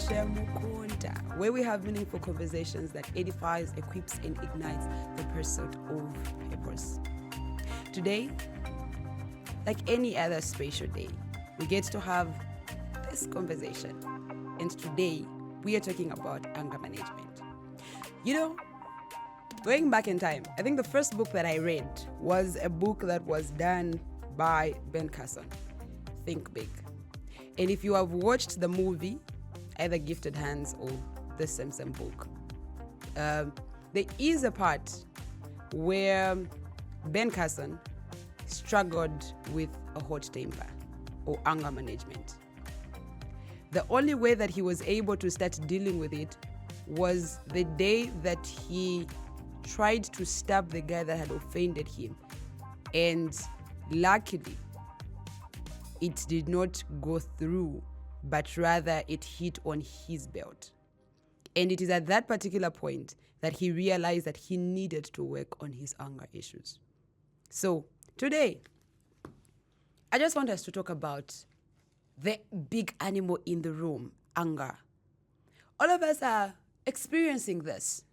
Share Mukunta, where we have meaningful conversations that edifies, equips, and ignites the pursuit of purpose. Today, like any other special day, we get to have this conversation. And today, we are talking about anger management. Going back in time, I think the first book that I read was a book that was done by Ben Carson, Think Big. And if you have watched the movie, either Gifted Hands or the Simpson book, there is a part where Ben Carson struggled with a hot temper or anger management. The only way that he was able to start dealing with it was the day that he tried to stab the guy that had offended him. And luckily, it did not go through, but rather it hit on his belt. And it is at that particular point that he realized that he needed to work on his anger issues. So today, I just want us to talk about the big animal in the room, anger. All of us are experiencing this,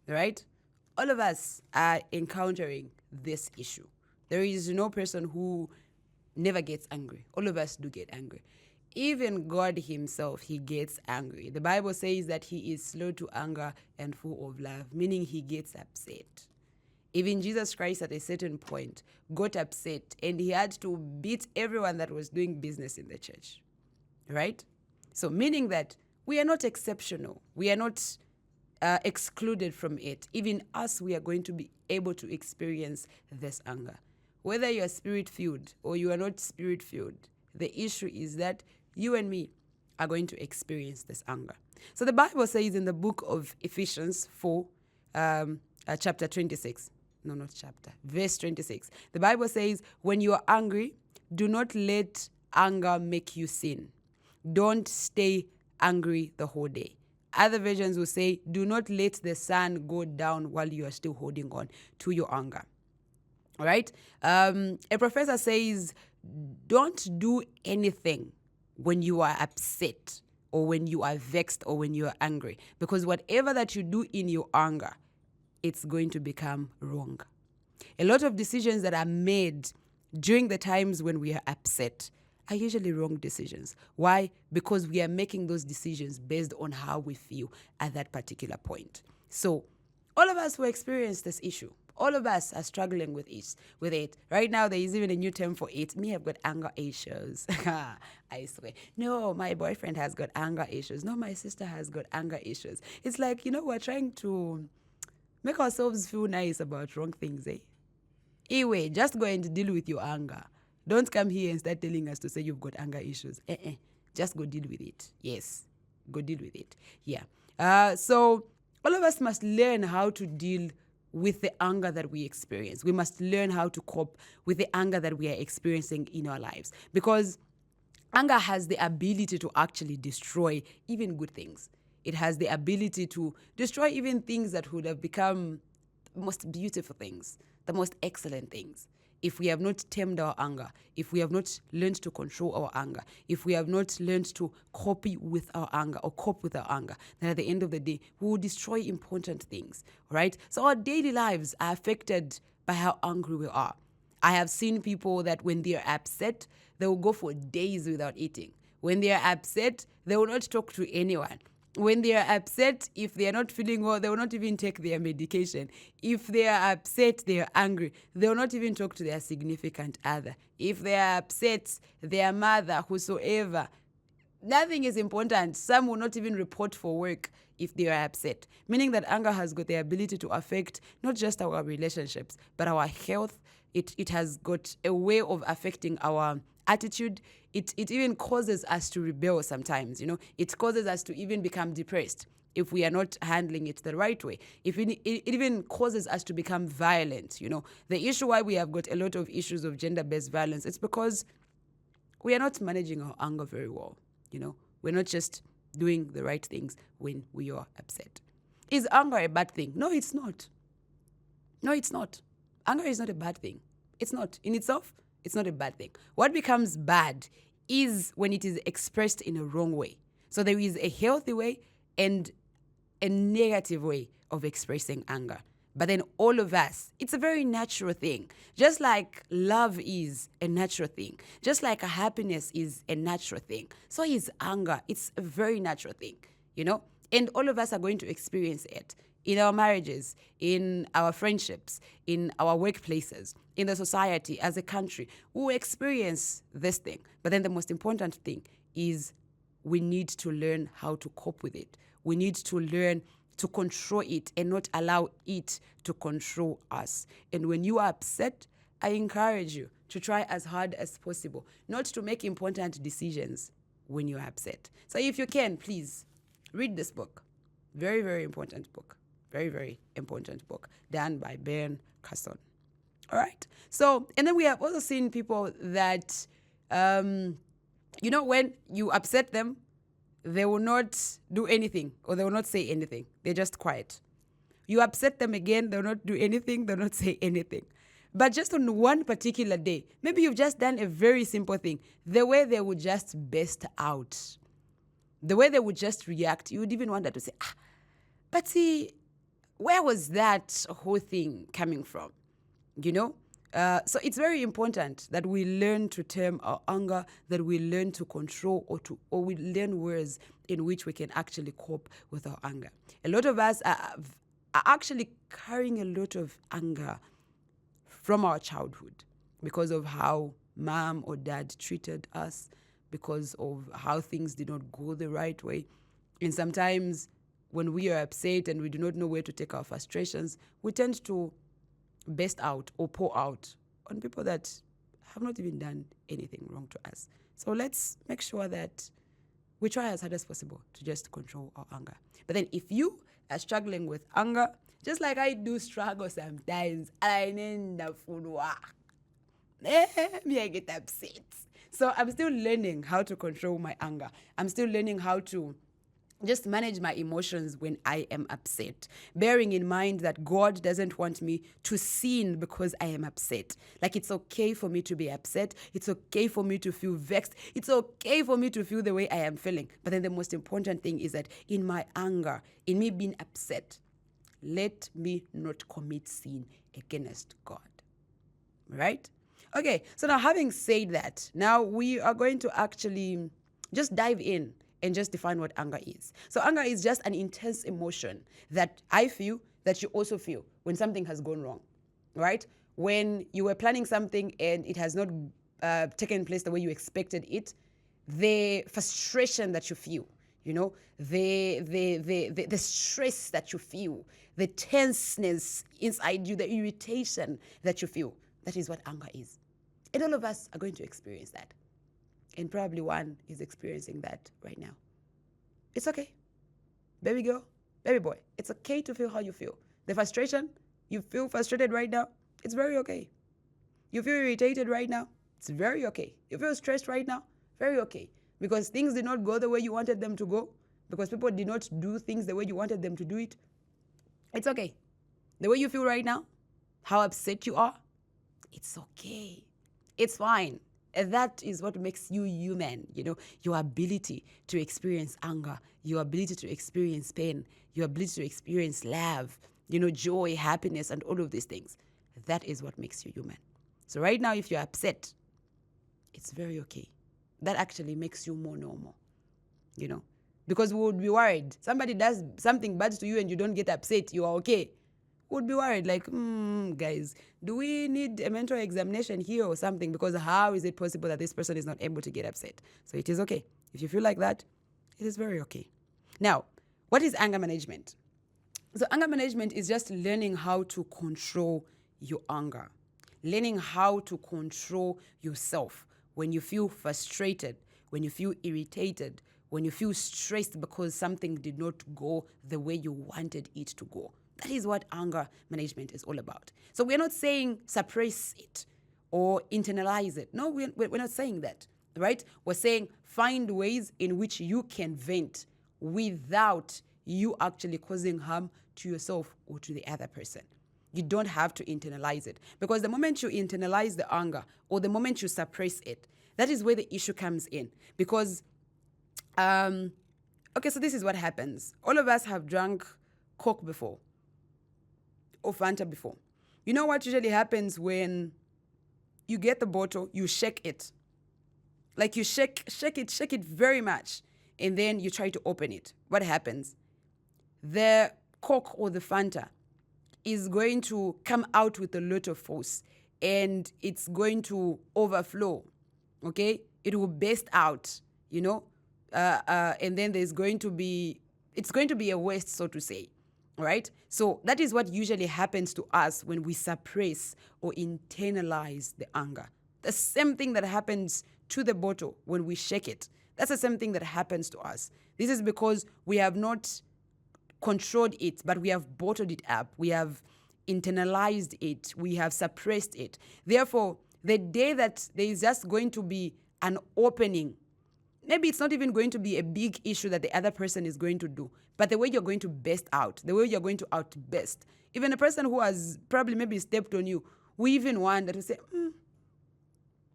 right? All of us are encountering this issue. There is no person who never gets angry. All of us do get angry. Even God himself, he gets angry. The Bible says that he is slow to anger and full of love, meaning he gets upset. Even Jesus Christ at a certain point got upset and he had to beat everyone that was doing business in the church, right? So meaning that we are not exceptional. We are not excluded from it. Even us, we are going to be able to experience this anger. Whether you are spirit-filled or you are not spirit-filled, the issue is that you and me are going to experience this anger. So the Bible says in the book of Ephesians 4, chapter 26, verse 26, the Bible says, when you are angry, do not let anger make you sin. Don't stay angry the whole day. Other versions will say, do not let the sun go down while you are still holding on to your anger. All right? A professor says, don't do anything when you are upset or when you are vexed or when you are angry. Because whatever that you do in your anger, it's going to become wrong. A lot of decisions that are made during the times when we are upset are usually wrong decisions. Why? Because we are making those decisions based on how we feel at that particular point. So all of us will experience this issue. All of us are struggling with it. Right now, there is even a new term for it. Me, I've got anger issues. I swear. No, my boyfriend has got anger issues. No, my sister has got anger issues. It's like, we're trying to make ourselves feel nice about wrong things, eh? Anyway, just go and deal with your anger. Don't come here and start telling us to say you've got anger issues. Just go deal with it. Yes, go deal with it. Yeah. So all of us must learn how to deal with the anger that we experience. We must learn how to cope with the anger that we are experiencing in our lives. Because anger has the ability to actually destroy even good things. It has the ability to destroy even things that would have become the most beautiful things, the most excellent things. If we have not tamed our anger, if we have not learned to control our anger, if we have not learned to cope with our anger, then at the end of the day, we will destroy important things, right? So our daily lives are affected by how angry we are. I have seen people that when they are upset, they will go for days without eating. When they are upset, they will not talk to anyone. When they are upset, if they are not feeling well, they will not even take their medication. If they are upset, they are angry, they will not even talk to their significant other. If they are upset, their mother, whosoever, nothing is important. Some will not even report for work if they are upset. Meaning that anger has got the ability to affect not just our relationships, but our health. It has got a way of affecting our attitude. It even causes us to rebel sometimes, It causes us to even become depressed if we are not handling it the right way. It even causes us to become violent, The issue why we have got a lot of issues of gender-based violence, it's because we are not managing our anger very well, We're not just doing the right things when we are upset. Is anger a bad thing? No, it's not. No, it's not. Anger is not a bad thing. It's not. In itself, it's not a bad thing. What becomes bad is when it is expressed in a wrong way. So there is a healthy way and a negative way of expressing anger. But then all of us, it's a very natural thing. Just like love is a natural thing, just like happiness is a natural thing, so is anger. It's a very natural thing, And all of us are going to experience it in our marriages, in our friendships, in our workplaces, in the society, as a country. We will experience this thing. But then the most important thing is we need to learn how to cope with it. We need to learn to control it and not allow it to control us. And when you are upset, I encourage you to try as hard as possible not to make important decisions when you're upset. So if you can, please read this book. Very, very important book. Very, very important book done by Ben Carson. All right. So, and then we have also seen people that, when you upset them, they will not do anything or they will not say anything. They're just quiet. You upset them again, they'll not do anything, they'll not say anything. But just on one particular day, maybe you've just done a very simple thing. The way they would just burst out, the way they would just react, you would even want to say, but see, where was that whole thing coming from? So it's very important that we learn to tame our anger, that we learn to control or we learn ways in which we can actually cope with our anger. A lot of us are actually carrying a lot of anger from our childhood because of how mom or dad treated us, because of how things did not go the right way. And sometimes when we are upset and we do not know where to take our frustrations, we tend to burst out or pour out on people that have not even done anything wrong to us. So let's make sure that we try as hard as possible to just control our anger. But then if you are struggling with anger, just like I do struggle sometimes, I need the food work. I get upset. So I'm still learning how to control my anger. I'm still learning how to just manage my emotions when I am upset, bearing in mind that God doesn't want me to sin because I am upset. Like, it's okay for me to be upset. It's okay for me to feel vexed. It's okay for me to feel the way I am feeling. But then the most important thing is that in my anger, in me being upset, let me not commit sin against God. Right? Okay, so now having said that, now we are going to actually just dive in and just define what anger is. So anger is just an intense emotion that I feel, that you also feel when something has gone wrong, right? When you were planning something and it has not taken place the way you expected it, the frustration that you feel, the stress that you feel, the tenseness inside you, the irritation that you feel, that is what anger is. And all of us are going to experience that. And probably one is experiencing that right now. It's okay. Baby girl, baby boy, it's okay to feel how you feel. The frustration, you feel frustrated right now, it's very okay. You feel irritated right now, it's very okay. You feel stressed right now, very okay. Because things did not go the way you wanted them to go, because people did not do things the way you wanted them to do it, it's okay. The way you feel right now, how upset you are, it's okay. It's fine. And that is what makes you human, your ability to experience anger, your ability to experience pain, your ability to experience love, joy, happiness, and all of these things. That is what makes you human. So right now, if you're upset, it's very okay. That actually makes you more normal, because we would be worried. Somebody does something bad to you and you don't get upset, you are okay. Would be worried, like, guys, do we need a mental examination here or something? Because how is it possible that this person is not able to get upset? So it is okay. If you feel like that, it is very okay. Now, what is anger management? So anger management is just learning how to control your anger, learning how to control yourself when you feel frustrated, when you feel irritated, when you feel stressed because something did not go the way you wanted it to go. That is what anger management is all about. So we're not saying suppress it or internalize it. No, we're not saying that, right? We're saying find ways in which you can vent without you actually causing harm to yourself or to the other person. You don't have to internalize it, because the moment you internalize the anger or the moment you suppress it, that is where the issue comes in. Because okay, so this is what happens. All of us have drunk Coke before or Fanta before. You know what usually happens when you get the bottle, you shake it. Like you shake it very much, and then you try to open it. What happens? The Coke or the Fanta is going to come out with a lot of force, and it's going to overflow, okay? It will burst out, and then it's going to be a waste, so to say, right? So that is what usually happens to us when we suppress or internalize the anger. The same thing that happens to the bottle when we shake it. That's the same thing that happens to us. This is because we have not controlled it, but we have bottled it up. We have internalized it. We have suppressed it. Therefore, the day that there is just going to be an opening, maybe it's not even going to be a big issue that the other person is going to do, but the way you're going to burst out, the way you're going to outburst, even a person who has probably maybe stepped on you, we even want that to say,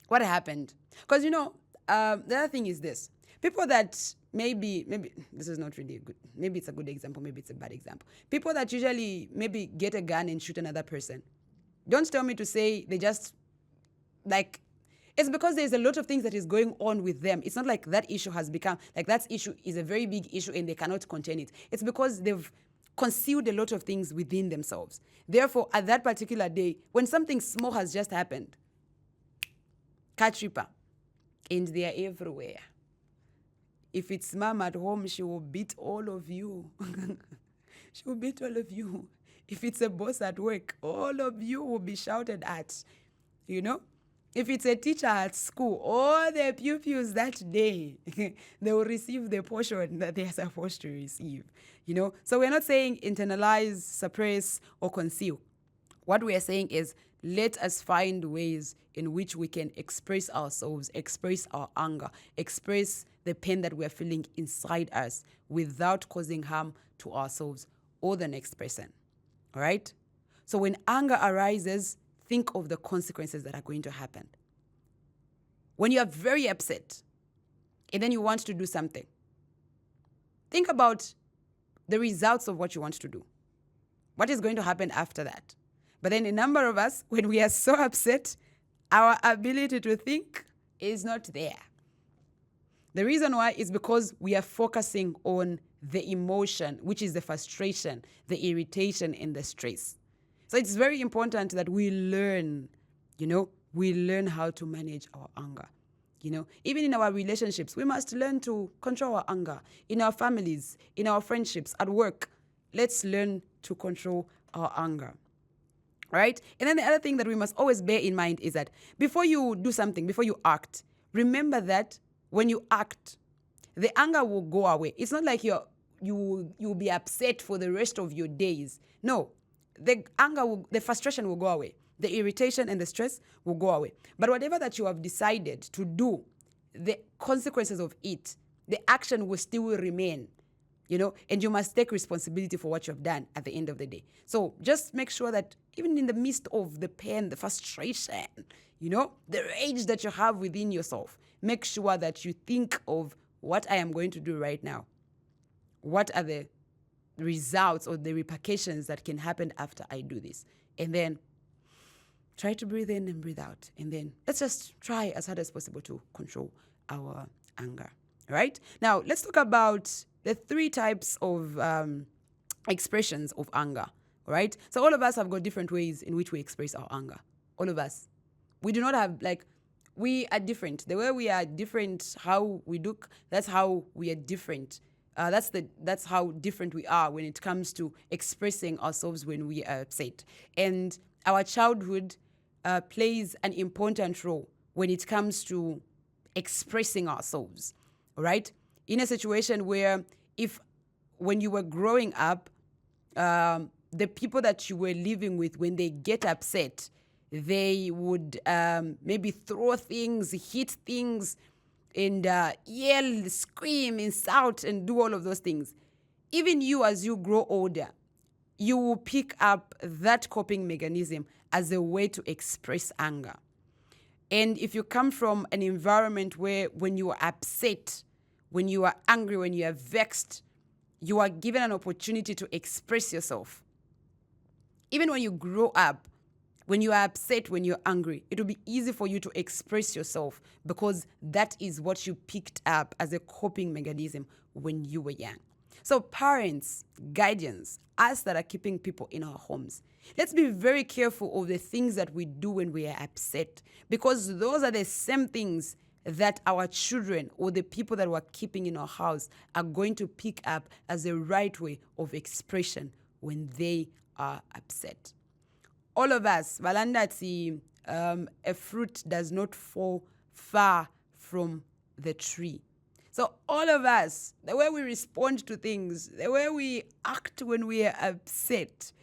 what happened? Because, the other thing is this. People that maybe this is not really good. Maybe it's a good example. Maybe it's a bad example. People that usually maybe get a gun and shoot another person. Don't tell me to say they just, it's because there's a lot of things that is going on with them. It's not like that issue has become, that issue is a very big issue and they cannot contain it. It's because they've concealed a lot of things within themselves. Therefore, at that particular day, when something small has just happened, catch ripper, and they are everywhere. If it's mom at home, she will beat all of you. She will beat all of you. If it's a boss at work, all of you will be shouted at, If it's a teacher at school, all the pupils that day, they will receive the portion that they are supposed to receive, So we're not saying internalize, suppress, or conceal. What we are saying is let us find ways in which we can express ourselves, express our anger, express the pain that we're feeling inside us without causing harm to ourselves or the next person. All right? So when anger arises, think of the consequences that are going to happen. When you are very upset and then you want to do something, think about the results of what you want to do. What is going to happen after that? But then a number of us, when we are so upset, our ability to think is not there. The reason why is because we are focusing on the emotion, which is the frustration, the irritation, and the stress. So it's very important that we learn, how to manage our anger. Even in our relationships, we must learn to control our anger. In our families, in our friendships, at work, let's learn to control our anger. Right? And then the other thing that we must always bear in mind is that before you do something, before you act, remember that when you act, the anger will go away. It's not like you'll be upset for the rest of your days. No, the the frustration will go away. The irritation and the stress will go away. But whatever that you have decided to do, the consequences of it, the action will still remain. And you must take responsibility for what you have done at the end of the day. So just make sure that even in the midst of the pain, the frustration, the rage that you have within yourself, make sure that you think of what I am going to do right now. What are the results or the repercussions that can happen after I do this? And then try to breathe in and breathe out. And then let's just try as hard as possible to control our anger. All right? Now, let's talk about the 3 types of expressions of anger. All right? So all of us have got different ways in which we express our anger. All of us. We do not have, we are different. The way we are different, how we look, that's how we are different. That's how different we are when it comes to expressing ourselves when we are upset. And our childhood plays an important role when it comes to expressing ourselves. All right? In a situation where when you were growing up, the people that you were living with, when they get upset, they would maybe throw things, hit things, and yell, scream, insult, and do all of those things. Even you, as you grow older, you will pick up that coping mechanism as a way to express anger. And if you come from an environment where when you are upset, when you are angry, when you are vexed, you are given an opportunity to express yourself. Even when you grow up, when you are upset, when you're angry, it will be easy for you to express yourself because that is what you picked up as a coping mechanism when you were young. So parents, guardians, us that are keeping people in our homes, let's be very careful of the things that we do when we are upset, because those are the same things that our children or the people that we're keeping in our house are going to pick up as the right way of expression when they are upset. All of us, Valandati, a fruit does not fall far from the tree. So all of us, the way we respond to things, the way we act when we are upset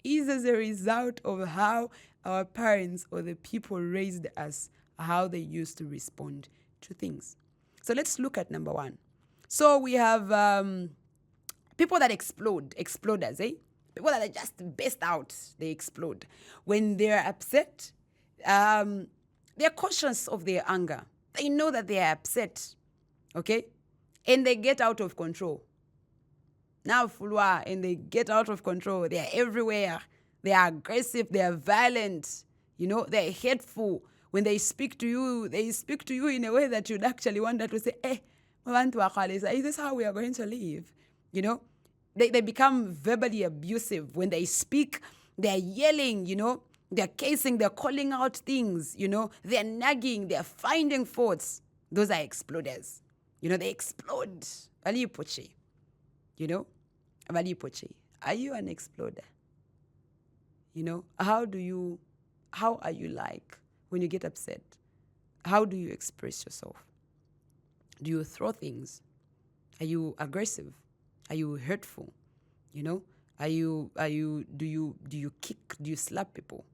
is as a result of how our parents or the people raised us, how they used to respond to things. So let's look at number one. So we have people that exploders, eh? People that are just burst out, they explode. When they're upset, they're conscious of their anger. They know that they are upset, okay? And they get out of control. Now, fulwa, and they get out of control. They are everywhere. They are aggressive. They are violent. You know, they're hateful. When they speak to you in a way that you'd actually want to say, is this how we are going to live? You know, they become verbally abusive. When they speak, they're yelling, you know, they're casing, they're calling out things, you know, they're nagging, they're finding faults. Those are exploders. You know, they explode. You know, are you an exploder? You know, how are you like when you get upset? How do you express yourself? Do you throw things? Are you aggressive? Are you hurtful? You know, do you kick? Do you slap people?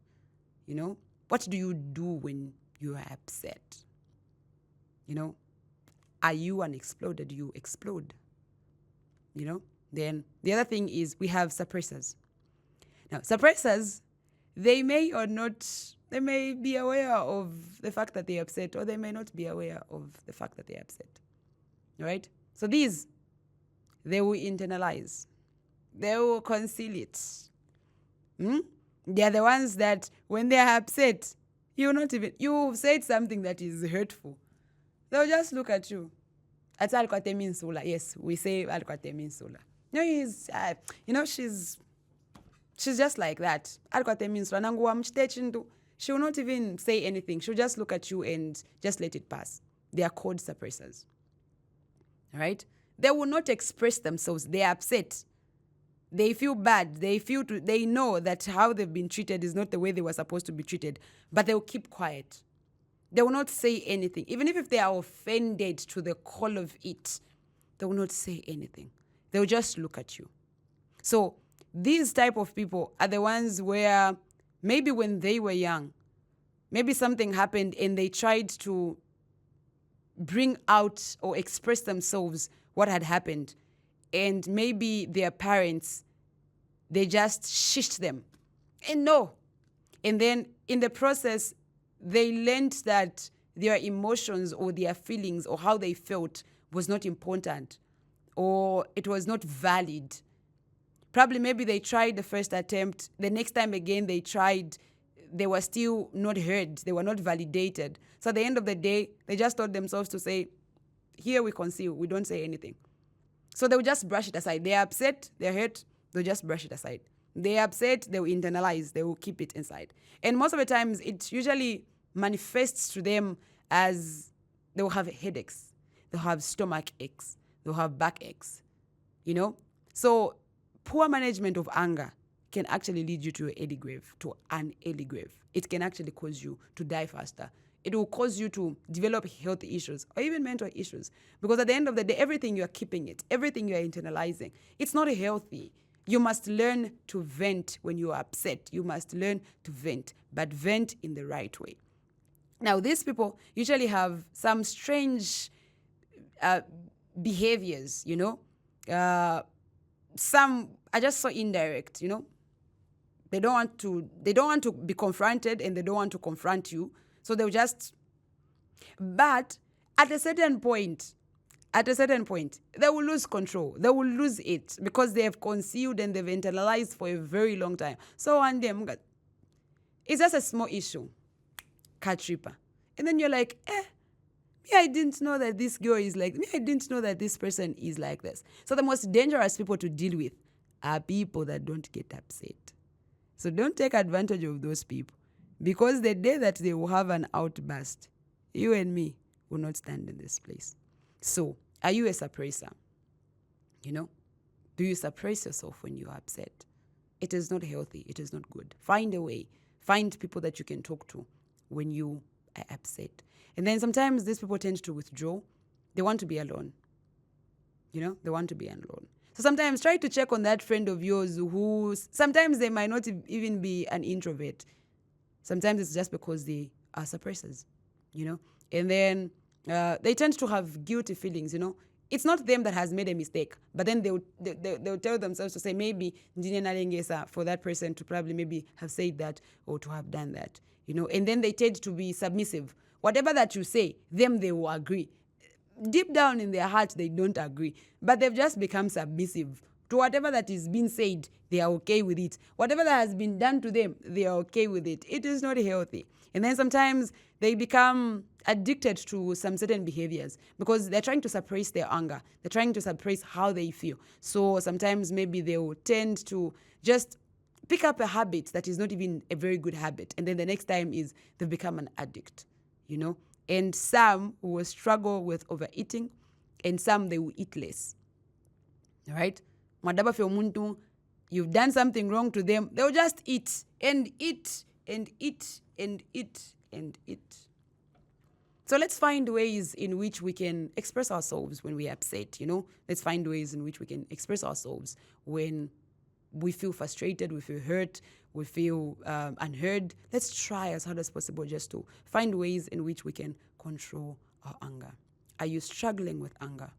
You know, what do you do when you are upset? You know, are you an exploder? Do you explode? You know, then the other thing is we have suppressors. Now, suppressors, they may be aware of the fact that they're upset, or they may not be aware of the fact that they're upset. All right? So these, they will internalize. They will conceal it. They're the ones that when they're upset, you've said something that is hurtful. They'll just look at you. That's Alkwate Minsula. Yes, we say Alkwate Minsula. No, she's just like that. Alkwate Minsula. She will not even say anything. She'll just look at you and just let it pass. They are called suppressors. All right? They will not express themselves. They are upset. They feel bad. They know that how they've been treated is not the way they were supposed to be treated, but they'll keep quiet. They will not say anything. Even if they are offended to the core of it, they will not say anything. They'll just look at you. So these type of people are the ones where maybe when they were young, maybe something happened and they tried to bring out or express themselves what had happened. And maybe their parents, they just shished them. And no. And then in the process, they learned that their emotions or their feelings or how they felt was not important or it was not valid. Probably maybe they tried the first attempt. The next time again they tried, they were still not heard. They were not validated. So at the end of the day, they just taught themselves to say, here we conceal, we don't say anything. So they'll just brush it aside. They're upset, they're hurt, they'll just brush it aside. They're upset, they'll internalize, they will keep it inside. And most of the times, it usually manifests to them as they'll have headaches, they'll have stomach aches, they'll have back aches, you know? So poor management of anger can actually lead you to an early grave. It can actually cause you to die faster. It will cause you to develop health issues or even mental issues. Because at the end of the day, everything you're keeping it, everything you're internalizing, it's not healthy. You must learn to vent when you are upset. You must learn to vent, but vent in the right way. Now, these people usually have some strange behaviors, you know. Some are just so indirect, you know. They don't want to be confronted and they don't want to confront you. So they'll just, but at a certain point, at a certain point, they will lose control. They will lose it because they have concealed and they've internalized for a very long time. So one day, it's just a small issue. Cat ripper. And then you're like, me, I didn't know that this girl is like, me, I didn't know that this person is like this. So the most dangerous people to deal with are people that don't get upset. So don't take advantage of those people, because the day that they will have an outburst, you and me will not stand in this place. So are you a suppressor? Do you suppress yourself when you're upset? It is not healthy. It is not good. Find a way. Find people that you can talk to when you are upset. And then sometimes these people tend to withdraw. They want to be alone. They want to be alone. So sometimes try to check on that friend of yours who sometimes they might not even be an introvert. Sometimes it's just because they are suppressors, And then they tend to have guilty feelings, It's not them that has made a mistake, but then they'll tell themselves to say maybe for that person to probably maybe have said that or to have done that, And then they tend to be submissive. Whatever that you say, they will agree. Deep down in their heart, they don't agree, but they've just become submissive to whatever that is being said. They are okay with it. Whatever that has been done to them, they are okay with it. It is not healthy. And then sometimes they become addicted to some certain behaviors because they're trying to suppress their anger. They're trying to suppress how they feel. So sometimes maybe they will tend to just pick up a habit that is not even a very good habit. And then the next time is they've become an addict, And some will struggle with overeating, and some they will eat less. All right? You've done something wrong to them, they'll just eat and eat and eat and eat and eat. So let's find ways in which we can express ourselves when we're upset, Let's find ways in which we can express ourselves when we feel frustrated, we feel hurt, we feel unheard. Let's try as hard as possible just to find ways in which we can control our anger. Are you struggling with anger?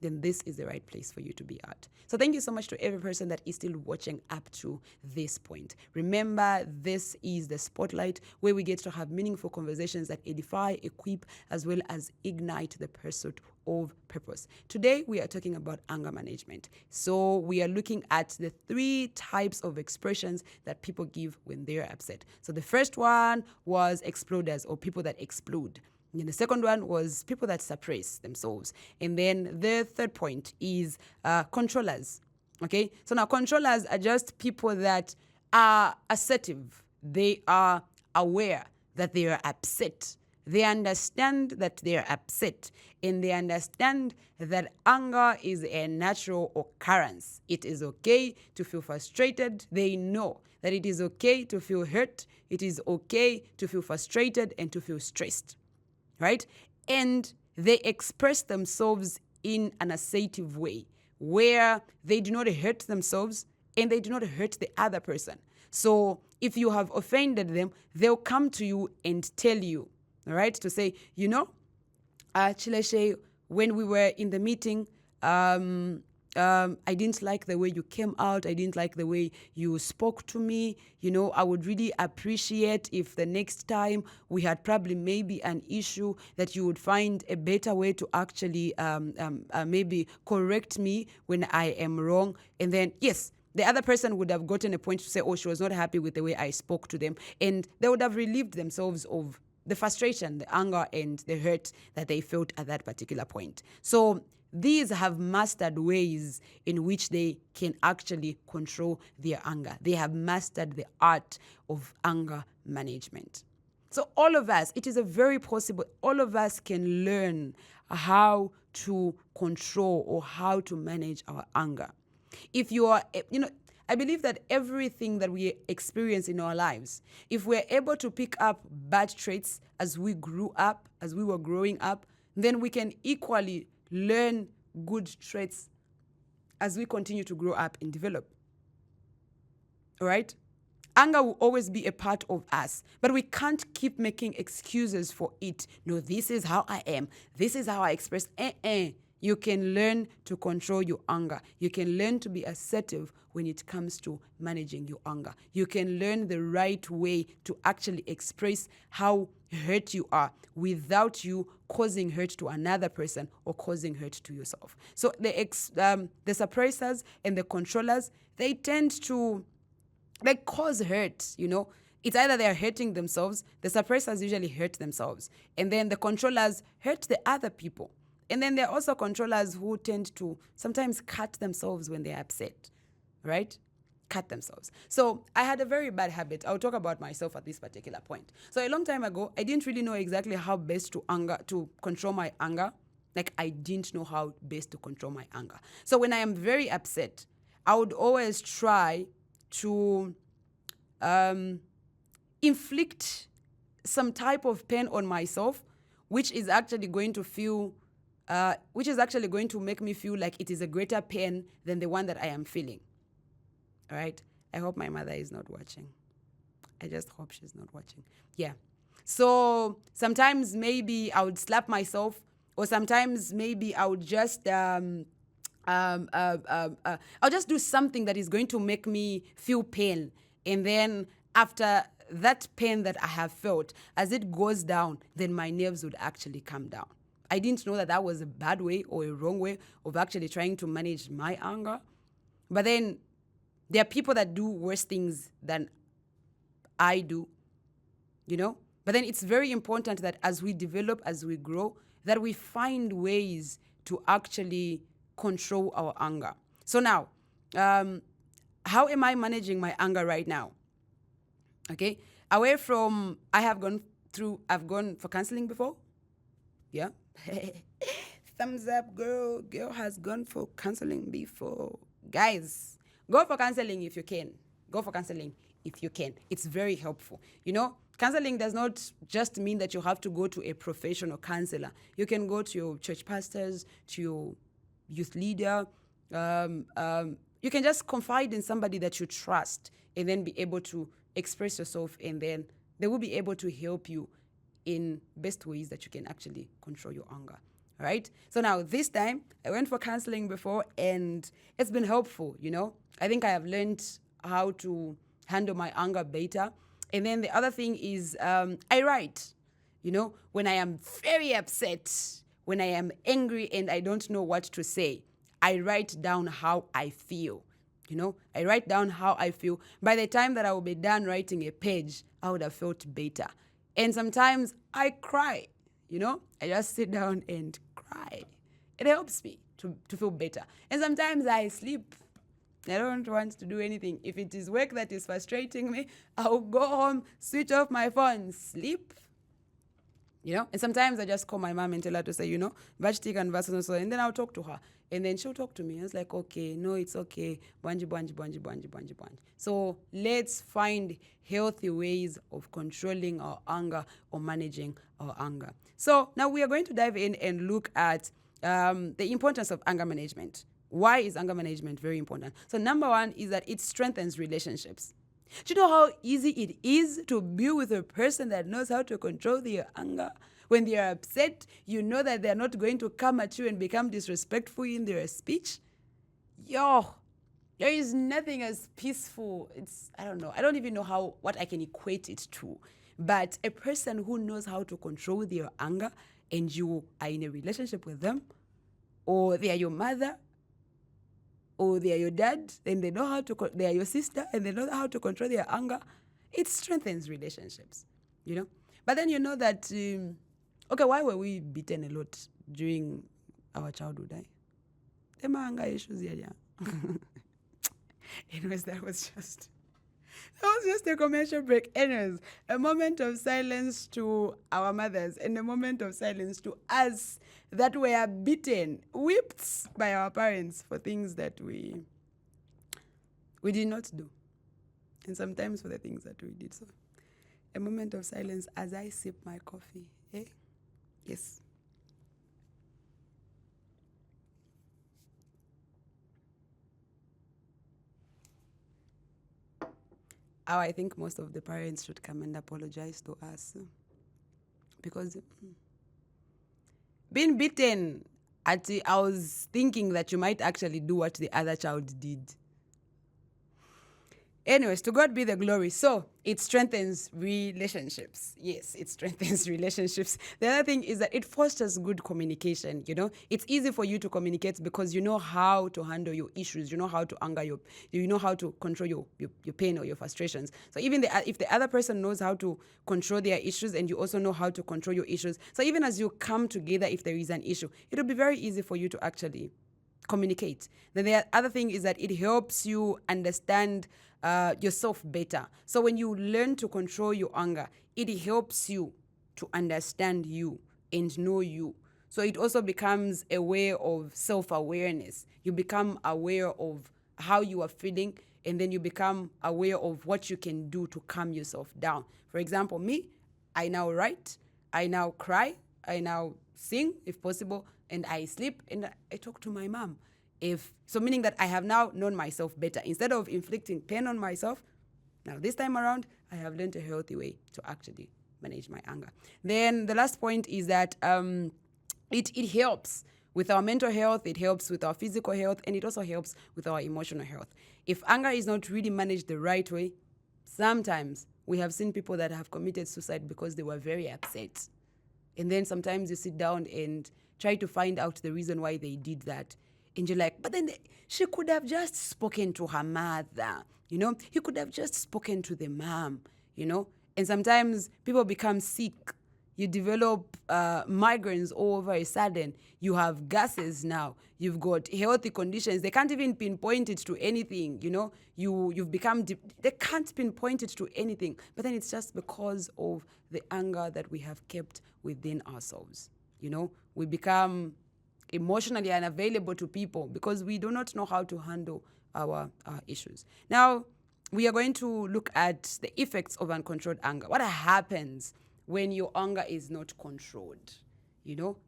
Then this is the right place for you to be at. So thank you so much to every person that is still watching up to this point. Remember, this is the Spotlight, where we get to have meaningful conversations that edify, equip, as well as ignite the pursuit of purpose. Today, we are talking about anger management. So we are looking at the 3 types of expressions that people give when they're upset. So the first one was exploders, or people that explode. And the second one was people that suppress themselves. And then the third point is controllers. Okay? So now controllers are just people that are assertive. They are aware that they are upset. They understand that they are upset. And they understand that anger is a natural occurrence. It is okay to feel frustrated. They know that it is okay to feel hurt. It is okay to feel frustrated and to feel stressed. Right? And they express themselves in an assertive way where they do not hurt themselves and they do not hurt the other person. So if you have offended them, they'll come to you and tell you, all right, to say, Chileshe, when we were in the meeting, I didn't like the way you came out. I didn't like the way you spoke to me. I would really appreciate if the next time we had probably maybe an issue that you would find a better way to actually maybe correct me when I am wrong. And then, yes, the other person would have gotten a point to say, oh, she was not happy with the way I spoke to them. And they would have relieved themselves of the frustration, the anger, and the hurt that they felt at that particular point. So these have mastered ways in which they can actually control their anger. They have mastered the art of anger management. So all of us, it is a very possible, all of us can learn how to control or how to manage our anger. If you are, I believe that everything that we experience in our lives, if we're able to pick up bad traits as we grew up, as we were growing up, then we can equally learn good traits as we continue to grow up and develop. All right? Anger will always be a part of us, but we can't keep making excuses for it. No, this is how I am. This is how I express. You can learn to control your anger. You can learn to be assertive when it comes to managing your anger. You can learn the right way to actually express how hurt you are without you causing hurt to another person or causing hurt to yourself. So the suppressors and the controllers, they tend to cause hurt, It's either they're hurting themselves, the suppressors usually hurt themselves, and then the controllers hurt the other people. And then there are also controllers who tend to sometimes cut themselves when they're upset, right? Cut themselves. So I had a very bad habit. I'll talk about myself at this particular point. So a long time ago, I didn't really know exactly how best to control my anger. I didn't know how best to control my anger. So when I am very upset, I would always try to inflict some type of pain on myself, which is actually going to make me feel like it is a greater pain than the one that I am feeling. All right? I hope my mother is not watching. I just hope she's not watching. Yeah. So sometimes maybe I would slap myself, or sometimes maybe I would just I'll just do something that is going to make me feel pain, and then after that pain that I have felt, as it goes down, then my nerves would actually come down. I didn't know that that was a bad way or a wrong way of actually trying to manage my anger. But then there are people that do worse things than I do, But then it's very important that as we develop, as we grow, that we find ways to actually control our anger. So now, how am I managing my anger right now? Okay, away from, I've gone for counseling before. Yeah. Thumbs up, girl. Girl has gone for counseling before. Guys, go for counseling if you can. Go for counseling if you can. It's very helpful. Counseling does not just mean that you have to go to a professional counselor. You can go to your church pastors, to your youth leader. You can just confide in somebody that you trust and then be able to express yourself, and then they will be able to help you in best ways that you can actually control your anger. All right? So now this time, I went for counseling before, and it's been helpful, I think I have learned how to handle my anger better. And then the other thing is I write, when I am very upset, when I am angry and I don't know what to say, I write down how I feel. I write down how I feel. By the time that I will be done writing a page, I would have felt better. And sometimes I cry, I just sit down and cry. It helps me to feel better. And sometimes I sleep. I don't want to do anything. If it is work that is frustrating me, I'll go home, switch off my phone, sleep. And sometimes I just call my mom and tell her to say, Vashti and so, and then I'll talk to her. And then she'll talk to me. I was like, okay, no, it's okay. Banji. So let's find healthy ways of controlling our anger or managing our anger. So now we are going to dive in and look at the importance of anger management. Why is anger management very important? So number one is that it strengthens relationships. Do you know how easy it is to be with a person that knows how to control their anger? When they are upset, you know that they're not going to come at you and become disrespectful in their speech. There is nothing as peaceful. I don't know. I don't even know what I can equate it to. But a person who knows how to control their anger, and you are in a relationship with them, or they are your mother, or they are your dad, and they are your sister, and they know how to control their anger, it strengthens relationships, But then that, why were we beaten a lot during our childhood, The anger issues, yeah. Anyways, that was just a commercial break. Anyways, a moment of silence to our mothers and a moment of silence to us that were beaten, whipped by our parents for things that we did not do. And sometimes for the things that we did. So a moment of silence as I sip my coffee. Yes. I think most of the parents should come and apologize to us. Because being beaten I was thinking that you might actually do what the other child did. Anyways, to God be the glory. So it strengthens relationships. Yes, it strengthens relationships. The other thing is that it fosters good communication. It's easy for you to communicate because you know how to handle your issues. You know how to anger you know how to control your pain or your frustrations. So even if the other person knows how to control their issues, and you also know how to control your issues. So even as you come together, if there is an issue, it'll be very easy for you to actually communicate. Then the other thing is that it helps you understand yourself better. So when you learn to control your anger, it helps you to understand you and know you. So it also becomes a way of self-awareness. You become aware of how you are feeling, and then you become aware of what you can do to calm yourself down. For example, me, I now write, I now cry, I now sing if possible, and I sleep and I talk to my mom. Meaning that I have now known myself better. Instead of inflicting pain on myself, now this time around, I have learned a healthy way to actually manage my anger. Then the last point is that it helps with our mental health, it helps with our physical health, and it also helps with our emotional health. If anger is not really managed the right way, sometimes we have seen people that have committed suicide because they were very upset. And then sometimes you sit down and try to find out the reason why they did that. And you're like, but then she could have just spoken to her mother, He could have just spoken to the mom, And sometimes people become sick. You develop migraines all over a sudden. You have gases now. You've got healthy conditions. They can't even pinpoint it to anything, You've become, they can't pinpoint it to anything. But then it's just because of the anger that we have kept within ourselves, We become emotionally unavailable to people because we do not know how to handle our issues. Now, we are going to look at the effects of uncontrolled anger. What happens when your anger is not controlled?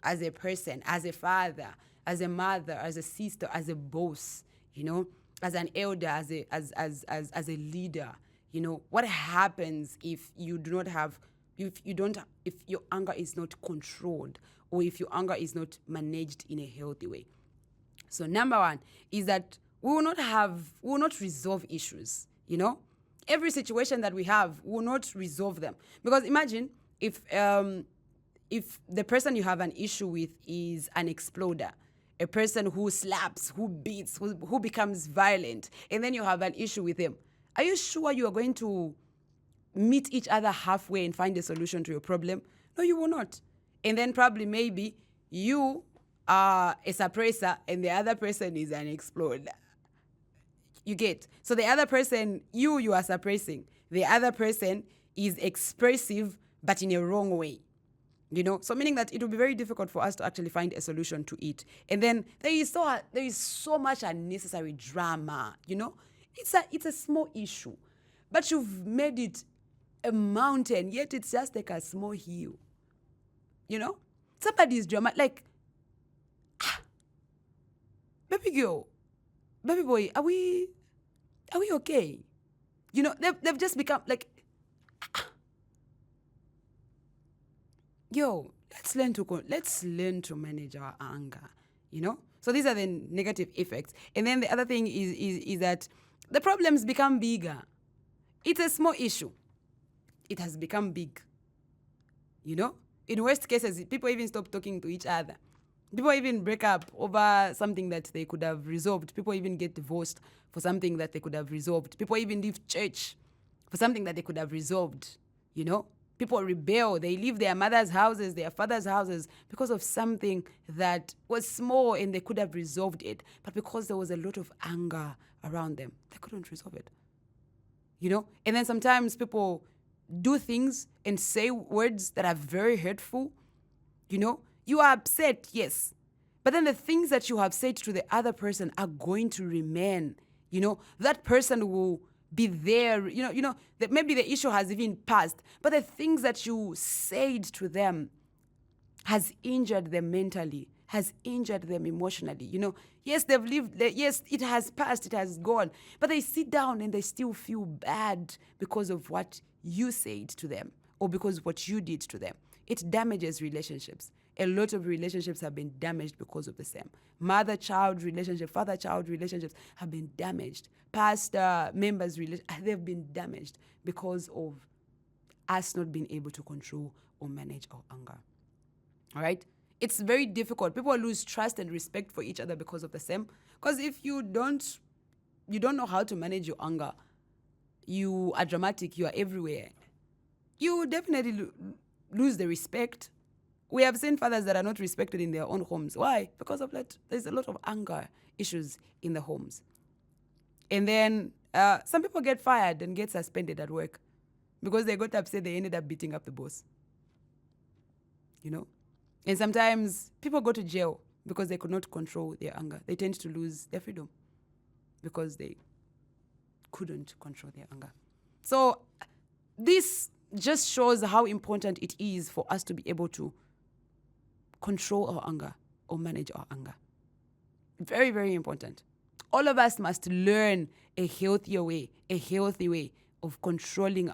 As a person, as a father, as a mother, as a sister, as a boss, as an elder, as a leader, what happens if you do not have, if your anger is not controlled, or if your anger is not managed in a healthy way? So number one is that we will not resolve issues, Every situation that we have, we will not resolve them. Because imagine if the person you have an issue with is an exploder, a person who slaps, who beats, who becomes violent, and then you have an issue with him, are you sure you are going to meet each other halfway and find a solution to your problem? No, you will not. And then probably maybe you are a suppressor and the other person is an exploder. You get? So the other person, you are suppressing. The other person is expressive, but in a wrong way. So meaning that it will be very difficult for us to actually find a solution to it. And then there is so much unnecessary drama, It's a small issue, but you've made it a mountain, yet it's just like a small hill. Somebody's drama, like, baby girl, baby boy, are we okay? They've just become like, yo, let's learn to manage our anger, So these are the negative effects. And then the other thing is that the problems become bigger. It's a small issue. It has become big. In worst cases, people even stop talking to each other. People even break up over something that they could have resolved. People even get divorced for something that they could have resolved. People even leave church for something that they could have resolved. People rebel. They leave their mother's houses, their father's houses because of something that was small and they could have resolved it. But because there was a lot of anger around them, they couldn't resolve it. And then sometimes people do things and say words that are very hurtful. You are upset, yes. But then the things that you have said to the other person are going to remain. That person will be there. That maybe the issue has even passed, but the things that you said to them has injured them mentally, has injured them emotionally. Yes, they've lived, yes, it has passed, it has gone, but they sit down and they still feel bad because of what you said to them or because what you did to them. It damages relationships. a lot of relationships have been damaged because of the same. Mother-child relationship, father-child relationships have been damaged. Pastor members they've been damaged because of us not being able to control or manage our anger. All right? It's very difficult. People lose trust and respect for each other because of the same. Because if you don't know how to manage your anger, you are dramatic, you are everywhere, you definitely lose the respect. We have seen fathers that are not respected in their own homes. Why? Because of that, there's a lot of anger issues in the homes. And then some people get fired and get suspended at work because they got upset, they ended up beating up the boss. You know? And sometimes people go to jail because they could not control their anger. They tend to lose their freedom because they couldn't control their anger. So this just shows how important it is for us to be able to control our anger or manage our anger. Very, very important. All of us must learn a healthy way of controlling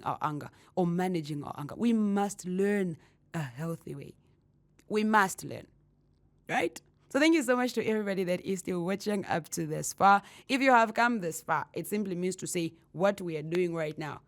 our anger or managing our anger. We must learn a healthy way. We must learn, right? So thank you so much to everybody that is still watching up to this far. If you have come this far, it simply means to say what we are doing right now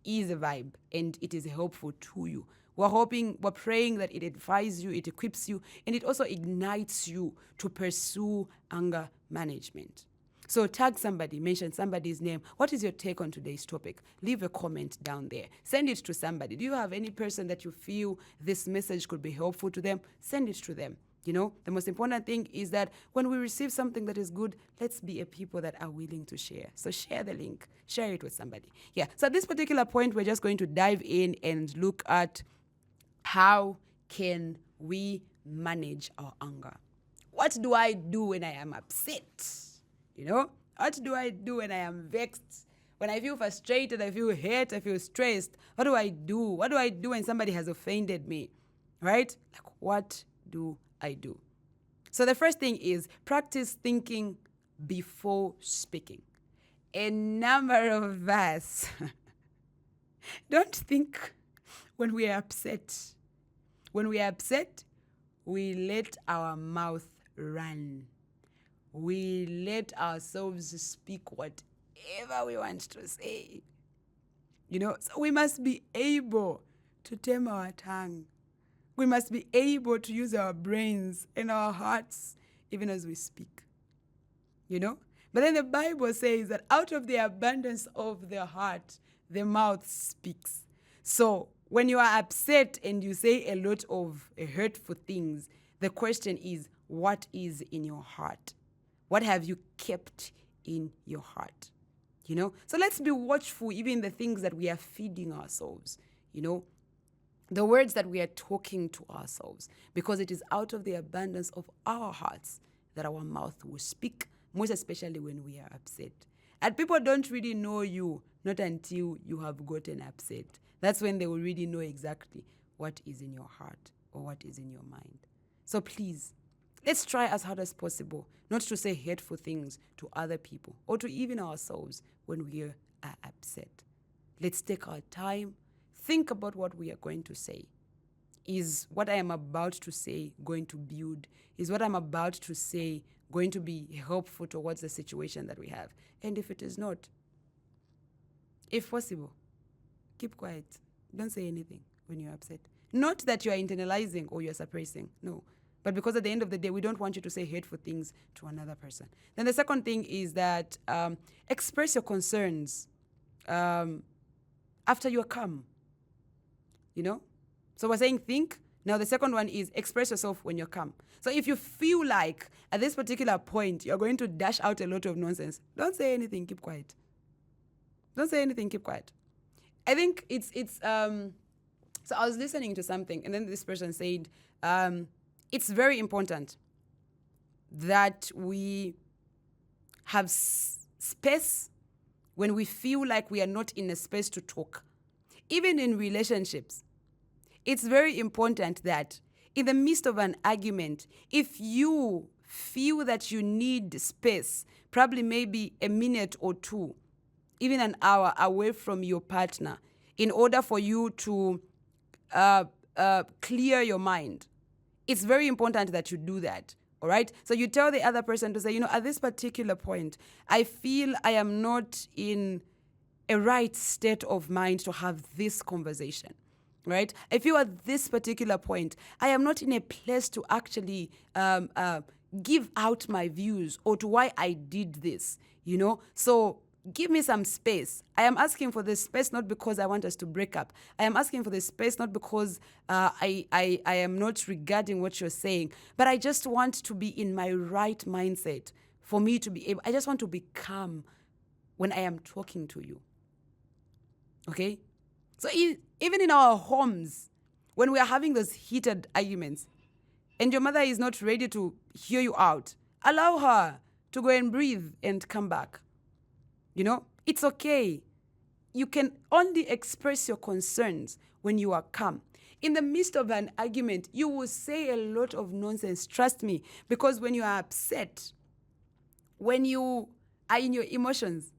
is a vibe and it is helpful to you. We're praying that it edifies you, it equips you, and it also ignites you to pursue anger management. So tag somebody, mention somebody's name. What is your take on today's topic? Leave a comment down there. Send it to somebody. Do you have any person that you feel this message could be helpful to them? Send it to them. You know, the most important thing is that when we receive something that is good, let's be a people that are willing to share. So share the link, share it with somebody. Yeah. So at this particular point, we're just going to dive in and look at how can we manage our anger. What do I do when I am upset? You know, what do I do when I am vexed? When I feel frustrated, I feel hurt, I feel stressed. What do I do? What do I do when somebody has offended me? Right? Like, what do I do? So the first thing is practice thinking before speaking. A number of us don't think when we are upset. When we are upset, we let our mouth run. We let ourselves speak whatever we want to say. You know, so we must be able to tame our tongue. We must be able to use our brains and our hearts even as we speak. You know? But then the Bible says that out of the abundance of the heart, the mouth speaks. So when you are upset and you say a lot of hurtful things, the question is, what is in your heart? What have you kept in your heart? You know? So let's be watchful, even the things that we are feeding ourselves, you know? The words that we are talking to ourselves, because it is out of the abundance of our hearts that our mouth will speak, most especially when we are upset. And people don't really know you, not until you have gotten upset. That's when they will really know exactly what is in your heart or what is in your mind. So please, let's try as hard as possible not to say hurtful things to other people or to even ourselves when we are upset. Let's take our time, think about what we are going to say. Is what I am about to say going to build? Is what I'm about to say going to be helpful towards the situation that we have? And if it is not, if possible, keep quiet. Don't say anything when you're upset. Not that you are internalizing or you're suppressing, no. But because at the end of the day, we don't want you to say hateful things to another person. Then the second thing is that express your concerns after you're calm. You know? So we're saying think. Now the second one is express yourself when you're calm. So if you feel like at this particular point you're going to dash out a lot of nonsense, don't say anything, keep quiet. Don't say anything, keep quiet. I think it's so I was listening to something and then this person said, it's very important that we have space when we feel like we are not in a space to talk. Even in relationships, it's very important that in the midst of an argument, if you feel that you need space, probably maybe a minute or two, even an hour away from your partner, in order for you to clear your mind, It's very important that you do that. All right. So you tell the other person to say, at this particular point, I feel I am not in a right state of mind to have this conversation. Right? I feel at this particular point, I am not in a place to actually give out my views or to why I did this. So give me some space. I am asking for this space not because I want us to break up. I am asking for this space not because I am not regarding what you're saying, but I just want to be in my right mindset for me to be able. I just want to be calm when I am talking to you. Okay? So even in our homes, when we are having those heated arguments and your mother is not ready to hear you out, allow her to go and breathe and come back. It's okay. You can only express your concerns when you are calm. In the midst of an argument, you will say a lot of nonsense, trust me, because when you are upset, when you are in your emotions,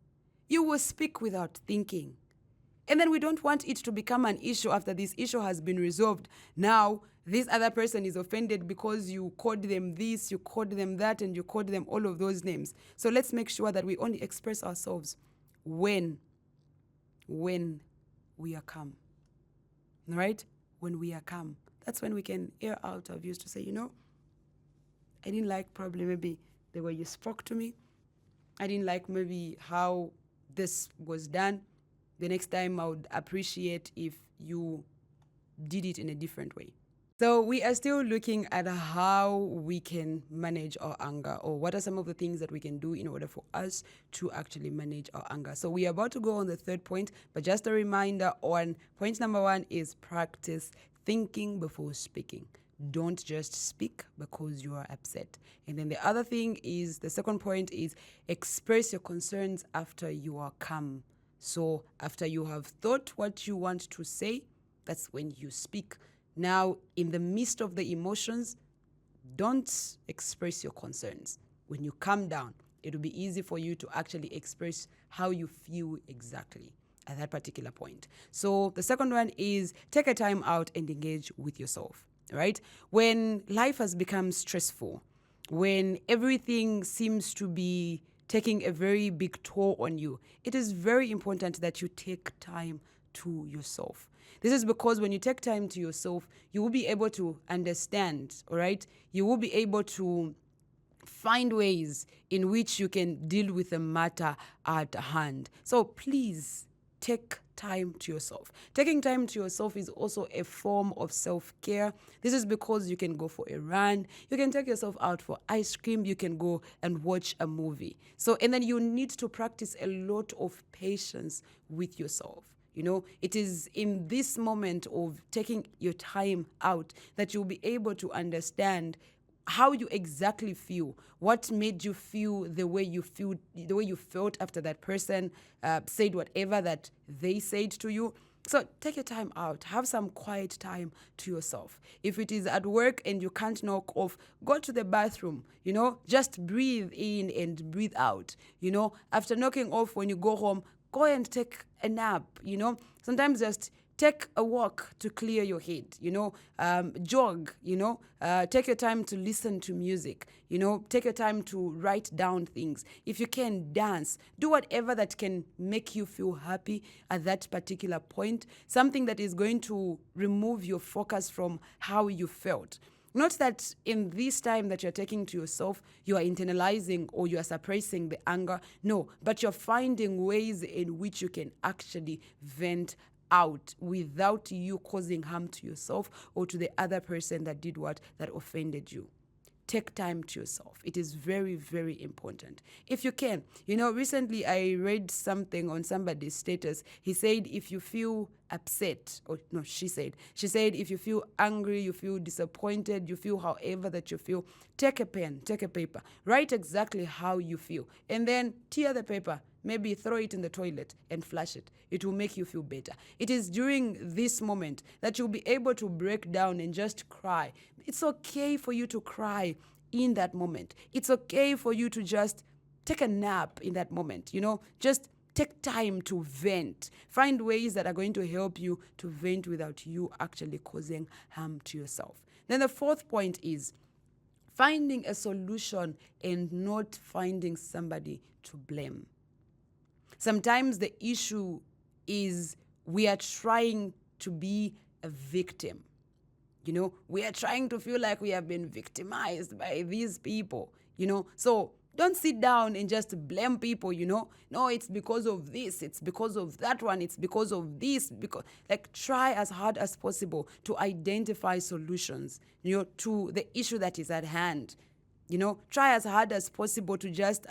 you will speak without thinking. And then we don't want it to become an issue after this issue has been resolved. Now, this other person is offended because you called them this, you called them that, and you called them all of those names. So let's make sure that we only express ourselves when we are calm. All right? When we are calm. That's when we can air out our views to say, I didn't like probably maybe the way you spoke to me. I didn't like maybe how this was done. The next time I would appreciate if you did it in a different way. So we are still looking at how we can manage our anger, or what are some of the things that we can do in order for us to actually manage our anger. So we are about to go on the third point, but just a reminder on point number 1 is practice thinking before speaking. Don't just speak because you are upset. And then the other thing is, the second point is express your concerns after you are calm. So after you have thought what you want to say, that's when you speak. Now, in the midst of the emotions, don't express your concerns. When you calm down, it will be easy for you to actually express how you feel exactly at that particular point. So the second one is take a time out and engage with yourself, right? When life has become stressful, when everything seems to be taking a very big toll on you, it is very important that you take time to yourself. This is because when you take time to yourself, you will be able to understand, all right? You will be able to find ways in which you can deal with the matter at hand. So please take time to yourself. Taking time to yourself is also a form of self-care. This is because you can go for a run, you can take yourself out for ice cream, you can go and watch a movie. And then you need to practice a lot of patience with yourself. It is in this moment of taking your time out that you'll be able to understand how you exactly feel, what made you feel the way you felt after that person said whatever that they said to you. So take your time out, have some quiet time to yourself. If it is at work and you can't knock off, go to the bathroom, just breathe in and breathe out. After knocking off, when you go home, go and take a nap. Sometimes just take a walk to clear your head, jog, take your time to listen to music, take your time to write down things. If you can, dance, do whatever that can make you feel happy at that particular point, something that is going to remove your focus from how you felt. Not that in this time that you're taking to yourself, you are internalizing or you are suppressing the anger. No, but you're finding ways in which you can actually vent out without you causing harm to yourself or to the other person that did what, that offended you. Take time to yourself. It is very, very important. If you can. Recently I read something on somebody's status. He said, if you feel upset, she said, if you feel angry, you feel disappointed, you feel however that you feel, take a pen, take a paper, write exactly how you feel, and then tear the paper. Maybe throw it in the toilet and flush it. It will make you feel better. It is during this moment that you'll be able to break down and just cry. It's okay for you to cry in that moment. It's okay for you to just take a nap in that moment. Just take time to vent. Find ways that are going to help you to vent without you actually causing harm to yourself. Then the fourth point is finding a solution and not finding somebody to blame. Sometimes the issue is we are trying to be a victim. We are trying to feel like we have been victimized by these people, So don't sit down and just blame people, No, it's because of this, it's because of that one, it's because of this. Try as hard as possible to identify solutions, to the issue that is at hand. Try as hard as possible to just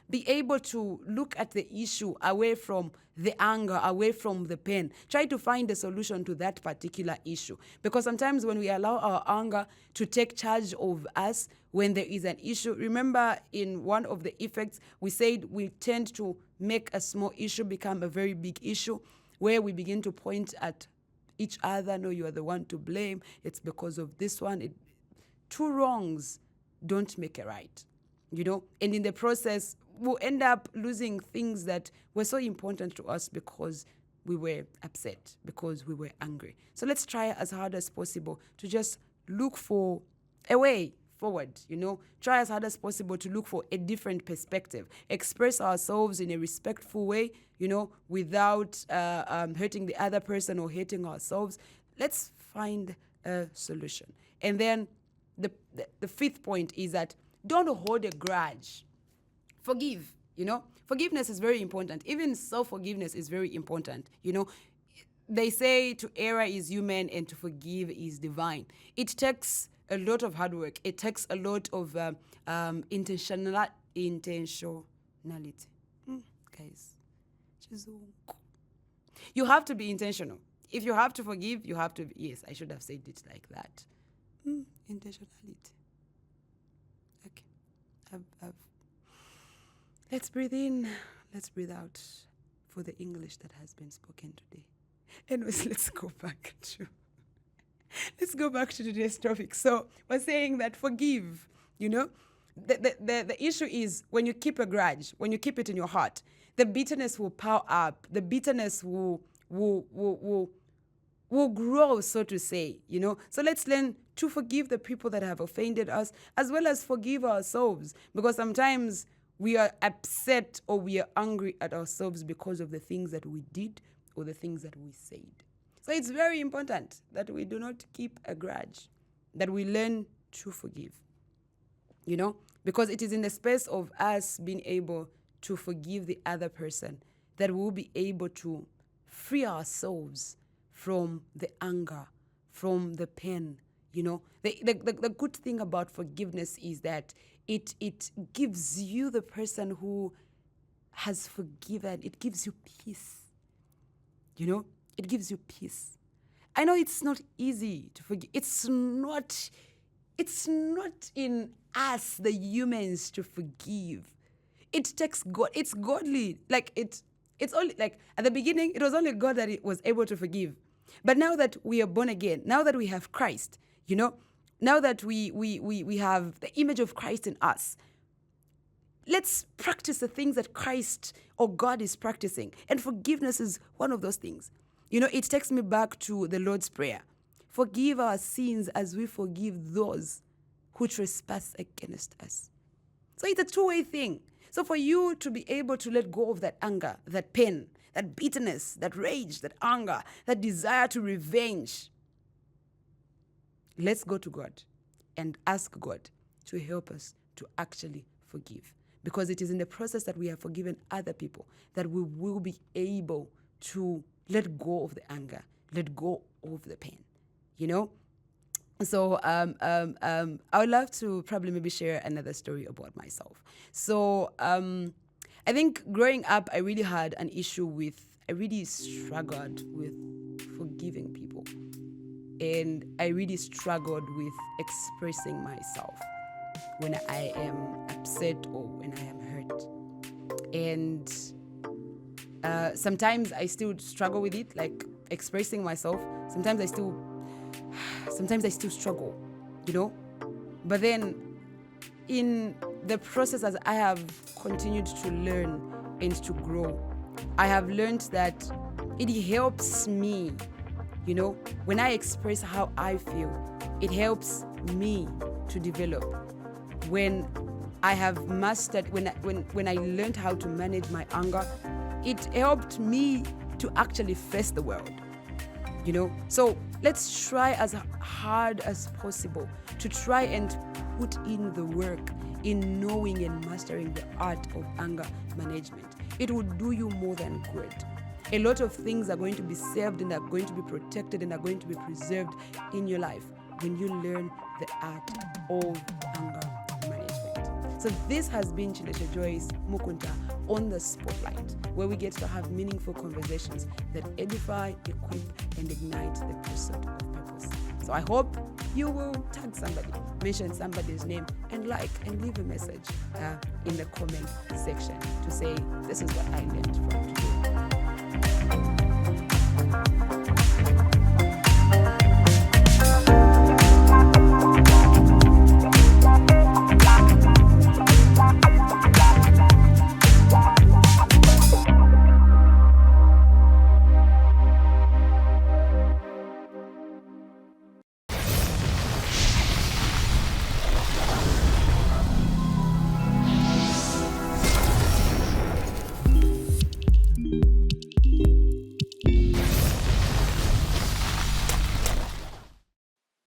be able to look at the issue away from the anger, away from the pain. Try to find a solution to that particular issue. Because sometimes when we allow our anger to take charge of us when there is an issue, remember in one of the effects, we said we tend to make a small issue become a very big issue, where we begin to point at each other. No, you are the one to blame. It's because of this one. Two wrongs don't make a right, and in the process, we'll end up losing things that were so important to us because we were upset, because we were angry. So let's try as hard as possible to just look for a way forward, Try as hard as possible to look for a different perspective, express ourselves in a respectful way, without hurting the other person or hating ourselves. Let's find a solution. And then the fifth point is that don't hold a grudge. Forgive, Forgiveness is very important. Even self-forgiveness is very important, They say to err is human and to forgive is divine. It takes a lot of hard work. It takes a lot of intentionality. Guys, you have to be intentional. If you have to forgive, you have to. Yes, I should have said it like that. Intentionality. Okay. Let's breathe in. Let's breathe out for the English that has been spoken today. Anyways, let's go back to today's topic. So we're saying that forgive, the issue is when you keep a grudge, when you keep it in your heart, the bitterness will pile up. The bitterness will grow, so to say, So let's learn to forgive the people that have offended us, as well as forgive ourselves, because sometimes we are upset or we are angry at ourselves because of the things that we did or the things that we said. So it's very important that we do not keep a grudge, that we learn to forgive, because it is in the space of us being able to forgive the other person that we'll be able to free ourselves from the anger, from the pain, The good thing about forgiveness is that it gives you, the person who has forgiven, it gives you peace. It gives you peace. I know it's not easy to forgive. It's not in us, the humans, to forgive. It takes God. It's godly. It's only at the beginning, it was only God that it was able to forgive. But now that we are born again, now that we have Christ, now that we have the image of Christ in us, let's practice the things that Christ or God is practicing. And forgiveness is one of those things. It takes me back to the Lord's Prayer. Forgive our sins as we forgive those who trespass against us. So it's a two-way thing. So for you to be able to let go of that anger, that pain, that bitterness, that rage, that anger, that desire to revenge, let's go to God and ask God to help us to actually forgive. Because it is in the process that we have forgiven other people that we will be able to let go of the anger, let go of the pain, So I would love to probably maybe share another story about myself. So I think growing up, I really had an issue I really struggled with forgiving people. And I really struggled with expressing myself when I am upset or when I am hurt. And sometimes I still struggle with it, like expressing myself. Sometimes I still struggle, But then in the process, as I have continued to learn and to grow, I have learned that it helps me You know, when I express how I feel, it helps me to develop. When I have mastered, when I learned how to manage my anger, it helped me to actually face the world. You know, so let's try as hard as possible to try and put in the work in knowing and mastering the art of anger management. It will do you more than good. A lot of things are going to be saved and are going to be protected and are going to be preserved in your life when you learn the art of anger management. So this has been Chileshe Joyce Mukunta on the Spotlight, where we get to have meaningful conversations that edify, equip, and ignite the pursuit of purpose. So I hope you will tag somebody, mention somebody's name, and like and leave a message in the comment section to say, this is what I learned from today.